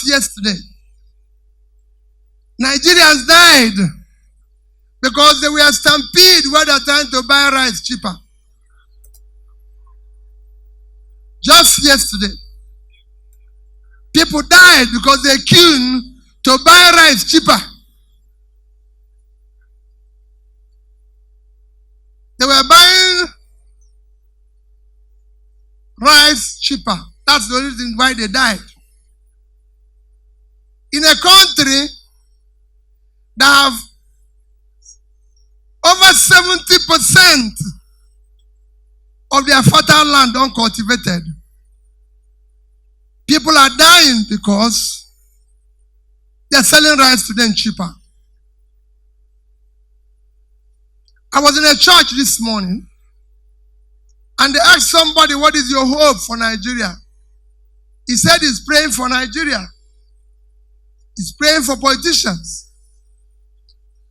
Just yesterday, Nigerians died because they were stampede where they're trying to buy rice cheaper. Just yesterday, people died because they queued to buy rice cheaper. They were buying rice cheaper. That's the reason why they died. In a country that have over 70% of their fertile land uncultivated, people are dying because they're selling rice to them cheaper. I was in a church this morning and they asked somebody, what is your hope for Nigeria? He said he's praying for Nigeria. He's praying for politicians.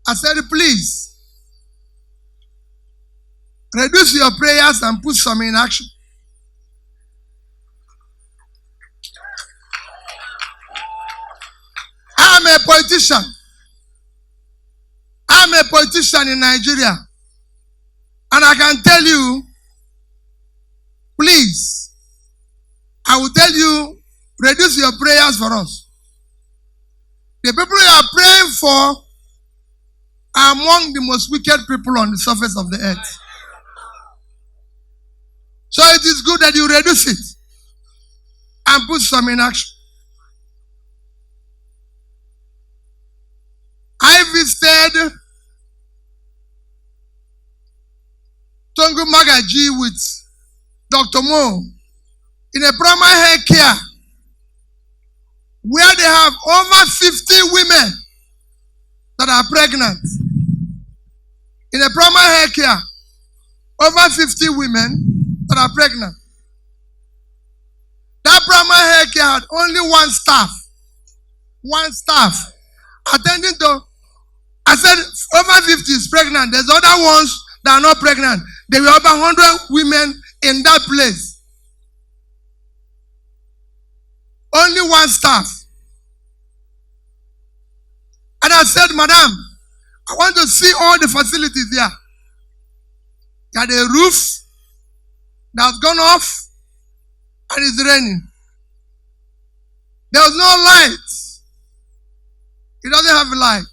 I said, please, reduce your prayers and put some in action. I'm a politician. I'm a politician in Nigeria. And I can tell you, please, I will tell you, reduce your prayers for us. The people you are praying for are among the most wicked people on the surface of the earth. So it is good that you reduce it and put some in action. I visited Tongu Magaji with Dr. Mo in a primary health care where they have over 50 women that are pregnant. In a primary health care, over 50 women that are pregnant. That primary health care had only one staff attending to. I said over 50 is pregnant. There's other ones that are not pregnant. There were over 100 women in that place. Only one staff. And I said, Madam, I want to see all the facilities there. There had a roof that's gone off and it's raining. There was no light. It doesn't have a light.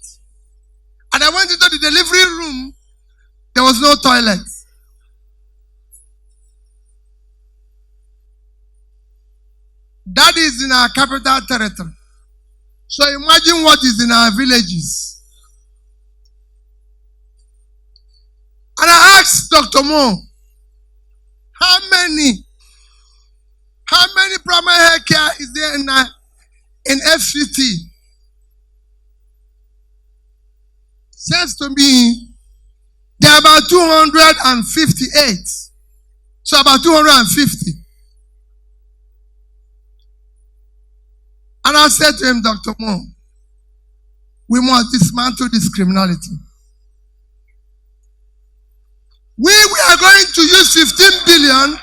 And I went into the delivery room. There was no toilet. That is in our capital territory. So imagine what is in our villages. And I asked Dr. Mo, how many primary health care is there in FCT? Says to me, there are about 258. So about 250. And I said to him, Dr. Mo, we must dismantle this criminality. We are going to use 15 billion.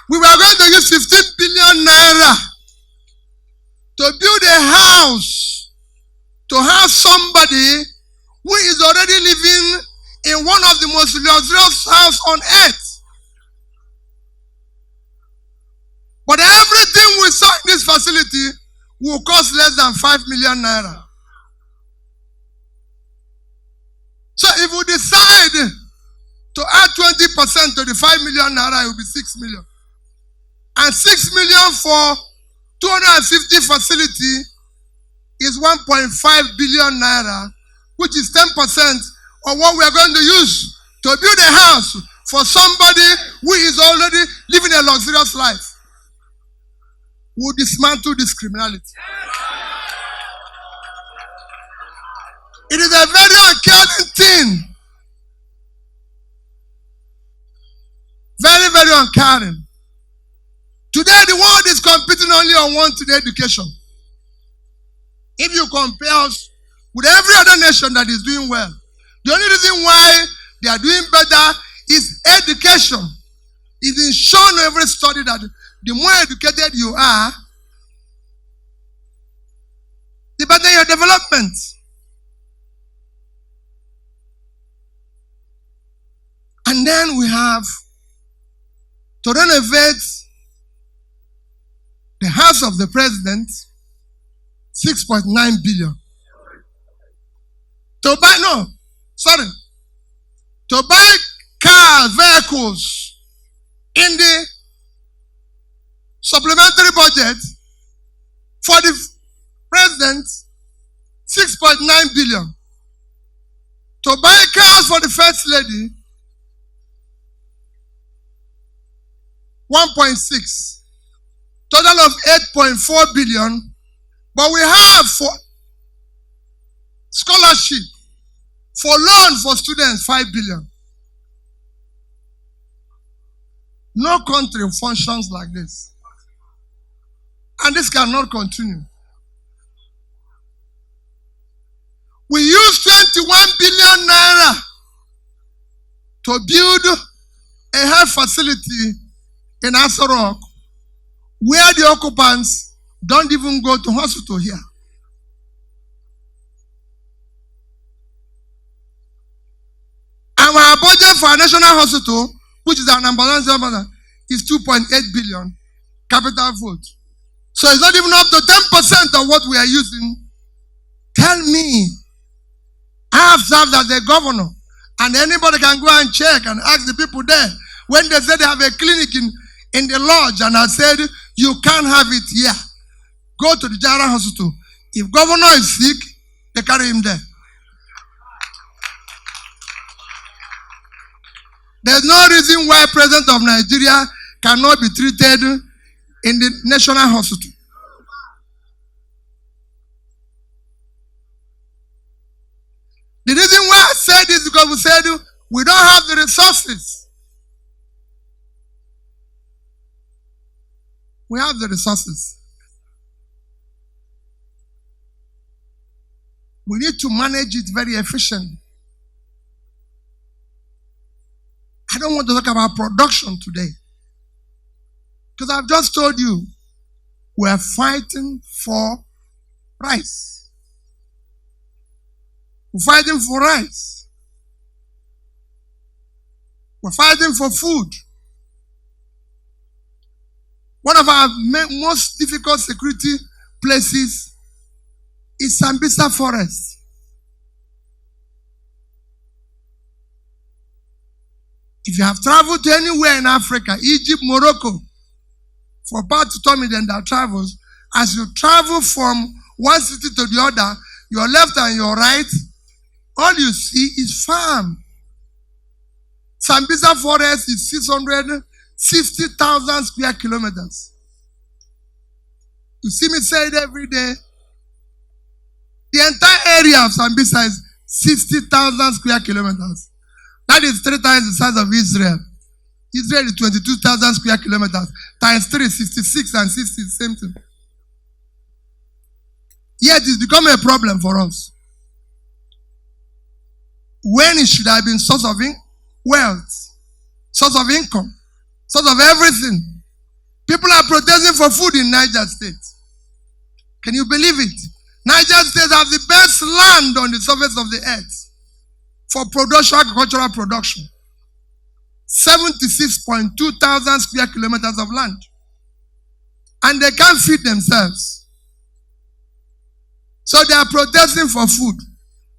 We were going to use 15 billion naira to build a house, to have somebody who is already living in one of the most luxurious houses on earth. But everything we saw in this facility will cost less than 5 million naira. So if we decide to add 20% to the 5 million naira, it will be 6 million. And 6 million for 250 facility is 1.5 billion naira, which is 10% of what we are going to use to build a house for somebody who is already living a luxurious life. We'll dismantle this criminality. It is a very uncaring thing. Very, very uncaring. Today, the world is competing only on one thing, education. If you compare us with every other nation that is doing well, the only reason why they are doing better is education. It is shown in every study that the more educated you are, the better your development. And then we have to renovate the house of the president, 6.9 billion. To buy cars, vehicles in the supplementary budget for the president, 6.9 billion. To buy cars for the first lady, 1.6. Total of 8.4 billion. But we have for scholarship, for loan for students, 5 billion. No country functions like this. And this cannot continue. We use 21 billion naira to build a health facility in Aso Rock, where the occupants don't even go to hospital here. Our budget for a national hospital, which is our number one, is 2.8 billion capital vote. So it's not even up to 10% of what we are using. Tell me, I have served as a governor, and anybody can go and check and ask the people there. When they say they have a clinic in the lodge, and I said, you can't have it here. Go to the general hospital. If governor is sick, they carry him there. There's no reason why President of Nigeria cannot be treated in the national hospital. The reason why I said this is because we said we don't have the resources. We have the resources. We need to manage it very efficiently. I don't want to talk about production today. Because I've just told you, we're fighting for rice. We're fighting for rice. We're fighting for food. One of our most difficult security places is Sambisa Forest. If you have traveled to anywhere in Africa, Egypt, Morocco, for part to tell me then that travels, as you travel from one city to the other, your left and your right, all you see is farm. Sambisa Forest is 660,000 square kilometers. You see me say it every day. The entire area of Sambisa is 60,000 square kilometers. That is 3 times the size of Israel. Israel is 22,000 square kilometers. Times 3, 66 and 60 is the same thing. Yet it's become a problem for us. When it should have been source of wealth, source of income, source of everything. People are protesting for food in Niger State. Can you believe it? Niger State has the best land on the surface of the earth for production, agricultural production. 76.2 thousand square kilometers of land. And they can't feed themselves. So they are protesting for food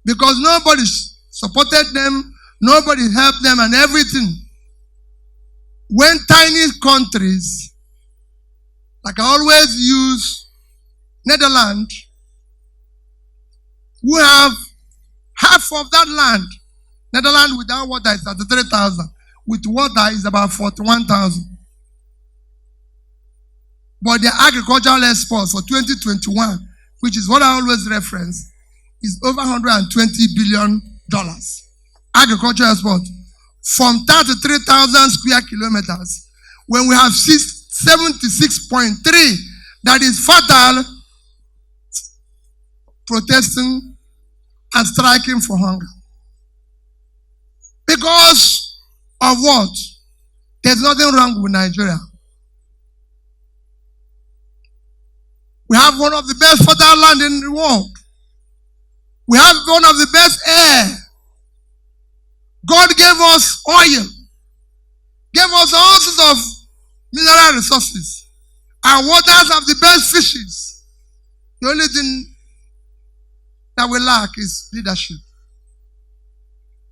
because nobody supported them, nobody helped them and everything. When tiny countries, like I always use Netherlands, who have half of that land. Netherlands without water is 33,000. With water is about 41,000. But their agricultural exports for 2021, which is what I always reference, is over $120 billion. Agricultural export from 33,000 square kilometers, when we have 76.3 that is fertile, protesting and striking for hunger. Because of what? There's nothing wrong with Nigeria. We have have one of the best fertile land in the world. We have one of the best air. God gave us oil, gave us all sorts of mineral resources. Our waters have the best fishes. The only thing that we lack is leadership.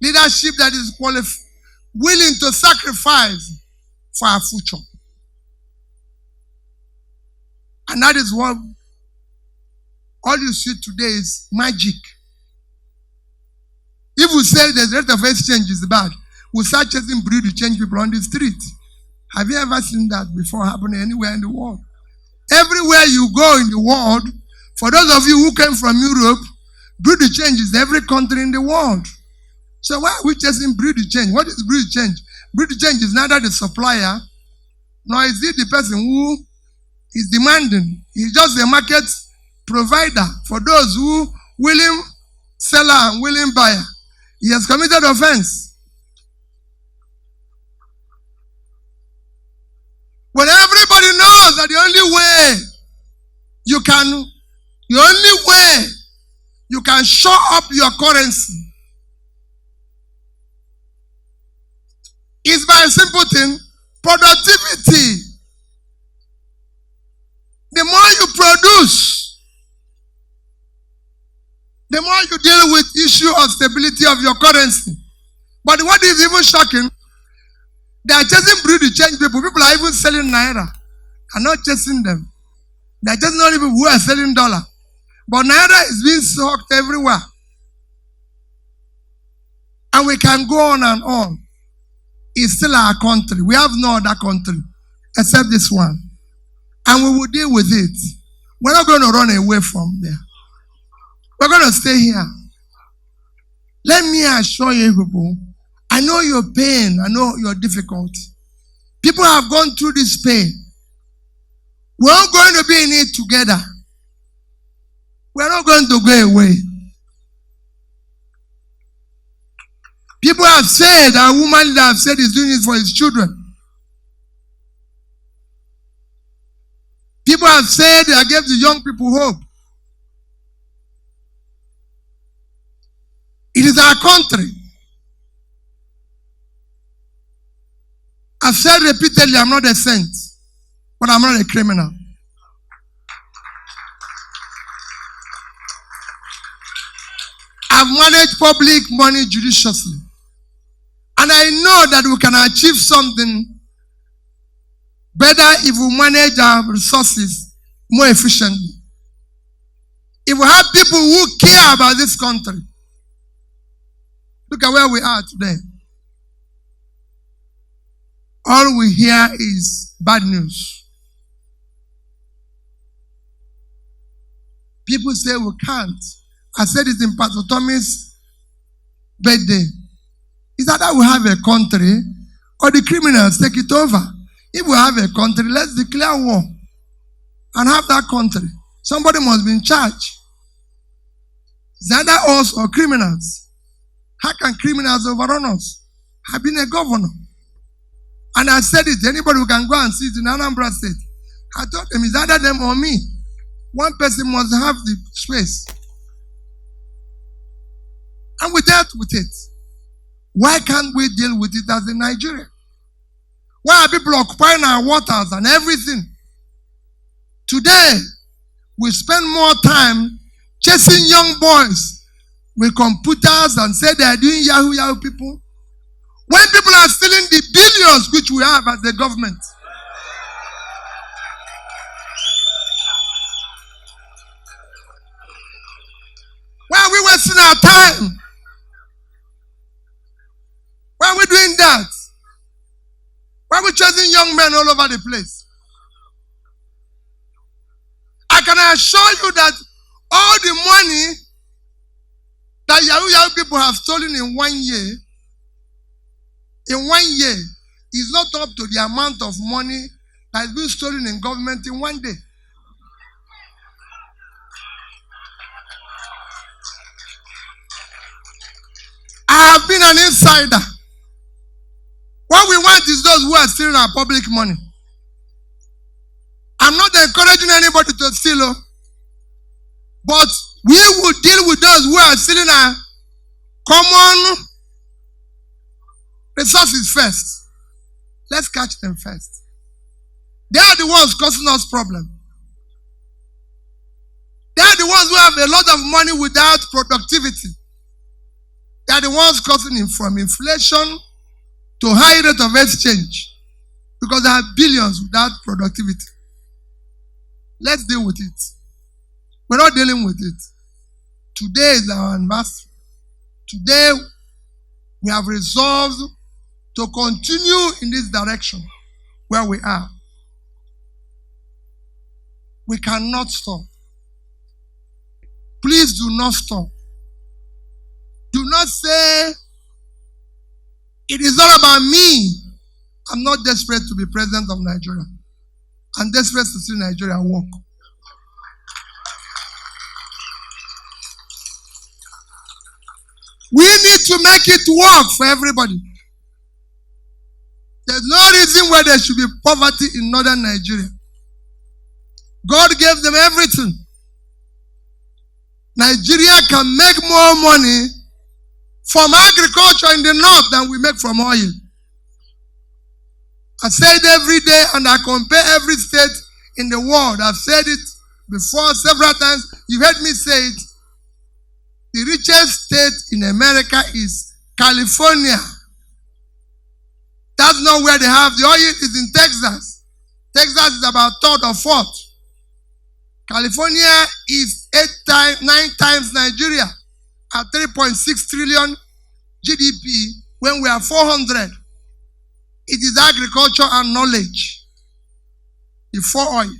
Leadership that is willing to sacrifice for our future. And that is what all you see today is magic. If we say the rate of exchange is bad, we start chasing breed to change people on the street. Have you ever seen that before happening anywhere in the world? Everywhere you go in the world, for those of you who came from Europe, breed to change is every country in the world. So why are we chasing breed to change? What is breed to change? Breed to change is neither the supplier, nor is it the person who is demanding. He's just a market provider for those who willing seller and willing buyer. He has committed offense. When everybody knows that the only way you can show up your currency is by a simple thing, productivity. The more you produce, the more you deal with issue of stability of your currency. But what is even shocking, they are chasing breed to change people. People are even selling naira. Are not chasing them. They are chasing only people who are selling dollar. But naira is being sucked everywhere. And we can go on and on. It's still our country. We have no other country except this one. And we will deal with it. We're not going to run away from there. We're going to stay here. Let me assure you people, I know your pain. I know your difficulty. People have gone through this pain. We're all going to be in it together. We're not going to go away. People have said, a woman that have said is doing it for his children. People have said they gave the young people hope. It is our country. I've said repeatedly, I'm not a saint, but I'm not a criminal. I've managed public money judiciously. And I know that we can achieve something better if we manage our resources more efficiently. If we have people who care about this country. Look at where we are today. All we hear is bad news. People say we can't. I said it in Pastor Tommy's birthday. Is that we have a country or the criminals take it over? If we have a country, let's declare war and have that country. Somebody must be in charge. It's either us or criminals. How can criminals overrun us? I've been a governor. And I said it, anybody who can go and see it in Anambra State. I told them, it's either them or me. One person must have the space. And we dealt with it. Why can't we deal with it as in Nigeria? Why are people occupying our waters and everything? Today, we spend more time chasing young boys with computers and say they are doing Yahoo people. When people are stealing the billions which we have as the government. Why are we wasting our time? Why are we doing that? Why are we chasing young men all over the place? I can assure you that all the money that Yahoo people have stolen in 1 year, is not up to the amount of money that has been stolen in government in 1 day. I have been an insider. What we want is those who are stealing our public money. I'm not encouraging anybody to steal. But we will deal with those who are stealing our common resources first. Let's catch them first. They are the ones causing us problems. They are the ones who have a lot of money without productivity. They are the ones causing it from inflation to high rate of exchange because they have billions without productivity. Let's deal with it. We're not dealing with it. Today is our anniversary. Today, we have resolved to continue in this direction where we are. We cannot stop. Please do not stop. Do not say, it is not about me. I'm not desperate to be president of Nigeria. I'm desperate to see Nigeria work. We need to make it work for everybody. There's no reason why there should be poverty in northern Nigeria. God gave them everything. Nigeria can make more money from agriculture in the north than we make from oil. I say it every day and I compare every state in the world. I've said it before several times. You've heard me say it. The richest state in America is California. That's not where they have the oil. Is in Texas. Texas is about third or fourth. California is 9 times Nigeria at 3.6 trillion GDP when we are 400. It is agriculture and knowledge before oil.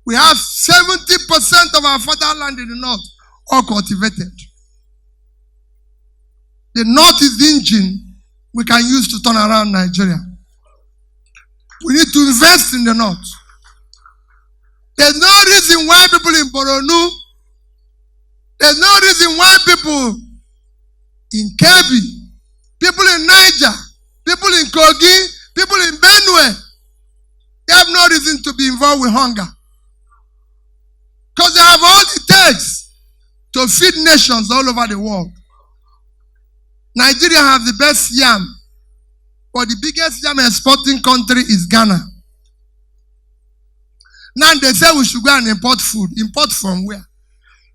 We have 70% of our fertile land in the north all cultivated. The north is the engine we can use to turn around Nigeria. We need to invest in the north. There's no reason why people in Boronu, there's no reason why people in Kebbi, people in Niger, people in Kogi, people in Benue, they have no reason to be involved with hunger. Because they have all it takes to feed nations all over the world. Nigeria has the best yam, but the biggest yam exporting country is Ghana. Now they say we should go and import food. Import from where?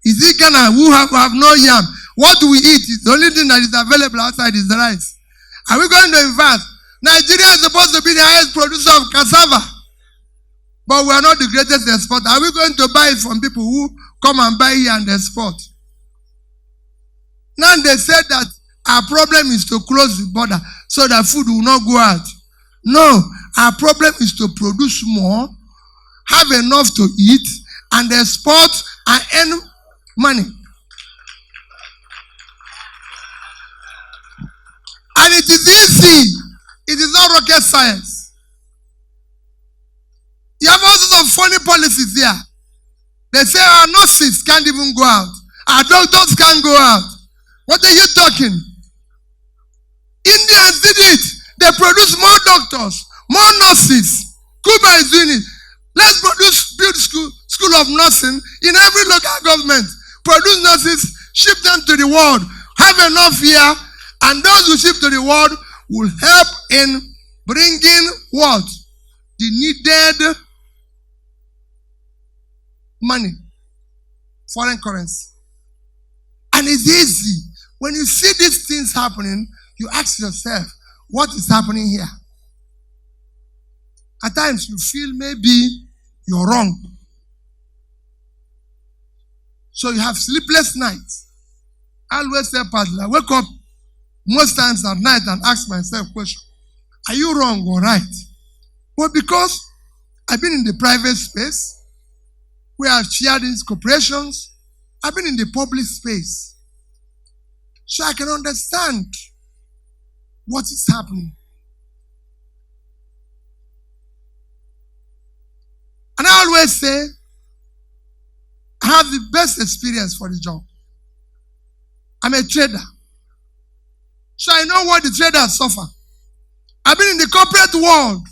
Is it Ghana who have no yam? What do we eat? The only thing that is available outside is the rice. Are we going to invest? Nigeria is supposed to be the highest producer of cassava. But we are not the greatest exporter. Are we going to buy it from people who come and buy here and export? Now they said that our problem is to close the border so that food will not go out. No, our problem is to produce more, have enough to eat, and export and earn money. And it is easy. It is not rocket science. You have all sorts of funny policies here. They say our nurses can't even go out. Our doctors can't go out. What are you talking? Indians did it. They produce more doctors, more nurses. Cuba is doing it. Let's build school of nursing in every local government. Produce nurses, ship them to the world. Have enough here, and those who ship to the world will help in bringing what? The needed money, foreign currency. And it's easy. When you see these things happening, you ask yourself, what is happening here? At times you feel maybe you're wrong. So you have sleepless nights. I always tell partners, I wake up most times at night and ask myself question, are you wrong or right? Well, because I've been in the private space, we have shared these corporations, I've been in the public space. So I can understand what is happening. And I always say, I have the best experience for the job. I'm a trader. So I know what the traders suffer. I've been in the corporate world.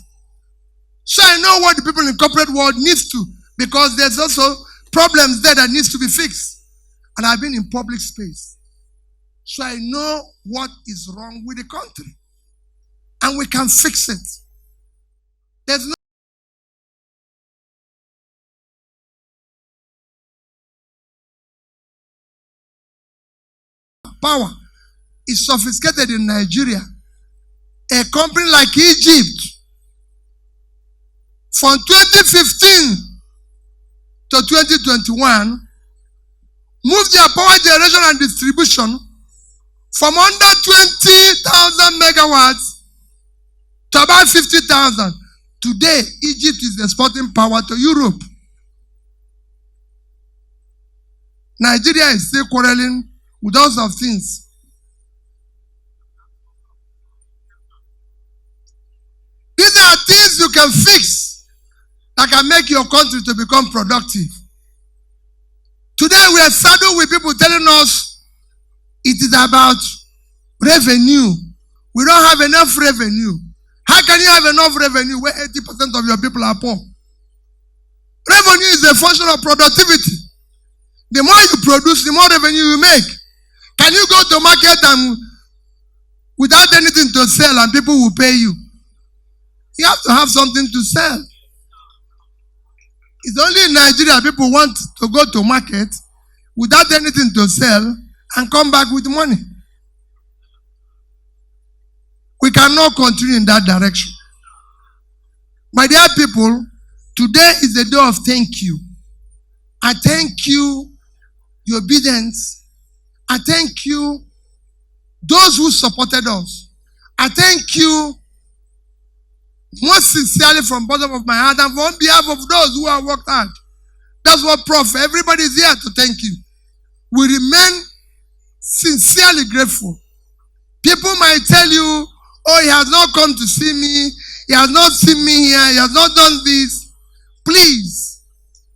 So I know what the people in the corporate world needs to. Because there's also problems there that needs to be fixed. And I've been in public space. So I know what is wrong with the country. And we can fix it. There's no power is sophisticated in Nigeria. A company like Egypt, from 2015 to 2021, moved their power generation and distribution from under 20,000 megawatts to about 50,000. Today, Egypt is exporting power to Europe. Nigeria is still quarreling with all sorts of things. These are things you can fix that can make your country to become productive. Today we are saddled with people telling us it is about revenue. We don't have enough revenue. How can you have enough revenue when 80% of your people are poor? Revenue is a function of productivity. The more you produce, the more revenue you make. Can you go to market and without anything to sell and people will pay you? You have to have something to sell. It's only in Nigeria people want to go to market without anything to sell and come back with money. We cannot continue in that direction. My dear people, today is the day of thank you. I thank you, your obedience. I thank you, those who supported us. I thank you most sincerely from the bottom of my heart and on behalf of those who have worked hard. That's what Prof. Everybody is here to thank you. We remain sincerely grateful. People might tell you, oh, he has not come to see me. He has not seen me here. He has not done this. Please,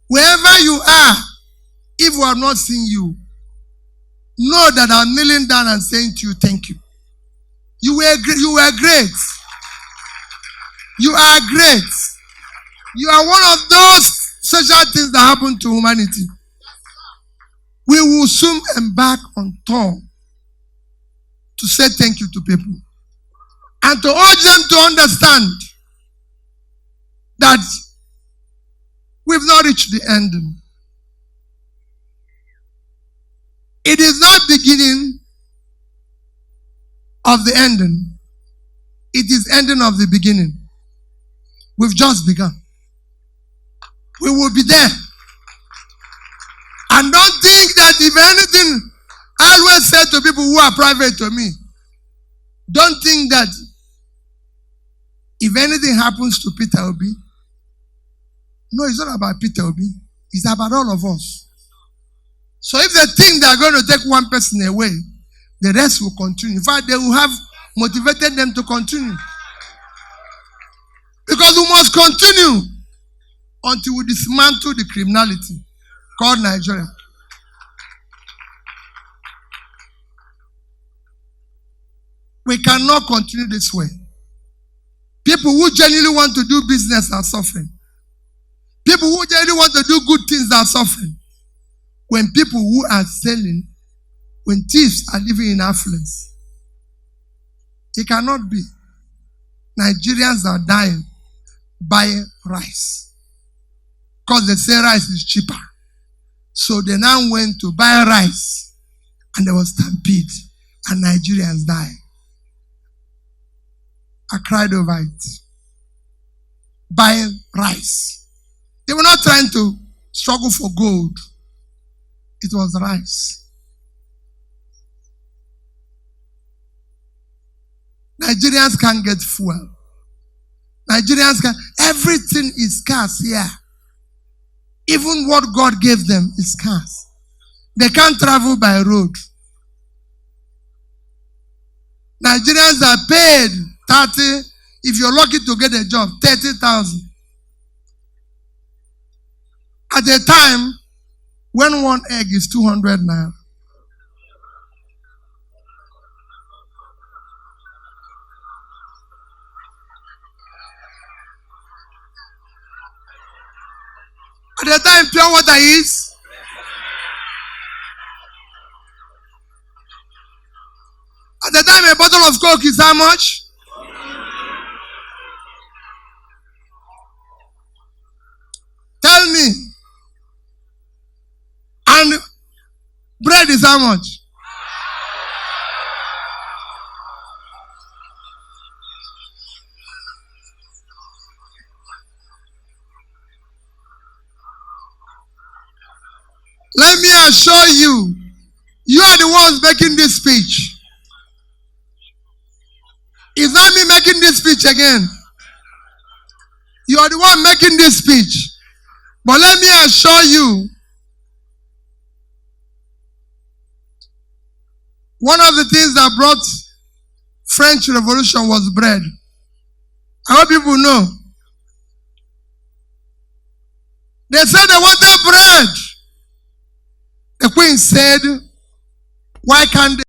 wherever you are, if we have not seen you, know that I'm kneeling down and saying to you, thank you. You were great. You are great. You are one of those special things that happen to humanity. We will soon embark on tour to say thank you to people and to urge them to understand that we've not reached the ending. It is not beginning of the ending. It is ending of the beginning. We've just begun. We will be there. And don't think that if anything, I always say to people who are private to me, don't think that if anything happens to Peter Obi, no, it's not about Peter Obi. It's about all of us. So if they think they are going to take one person away, the rest will continue. In fact, they will have motivated them to continue. Because we must continue until we dismantle the criminality called Nigeria. We cannot continue this way. People who genuinely want to do business are suffering. People who genuinely want to do good things are suffering. When people who are selling, when thieves are living in affluence, it cannot be. Nigerians are dying buying rice because they say rice is cheaper. So they now went to buy rice and there was stampede and Nigerians died. I cried over it. Buying rice. They were not trying to struggle for gold. It was rice. Nigerians can't get fuel. Nigerians can, everything is scarce here. Even what God gave them is scarce. They can't travel by road. Nigerians are paid 30, if you're lucky to get a job, 30,000. At a time when one egg is 200 naira. At the time pure water is a bottle of Coke is how much? Tell me. And bread is how much? Let me assure you, you are the ones making this speech. It's not me making this speech again. You are the one making this speech. But let me assure you, one of the things that brought French Revolution was bread. I hope people know. They said they wanted bread. The queen said, why can't they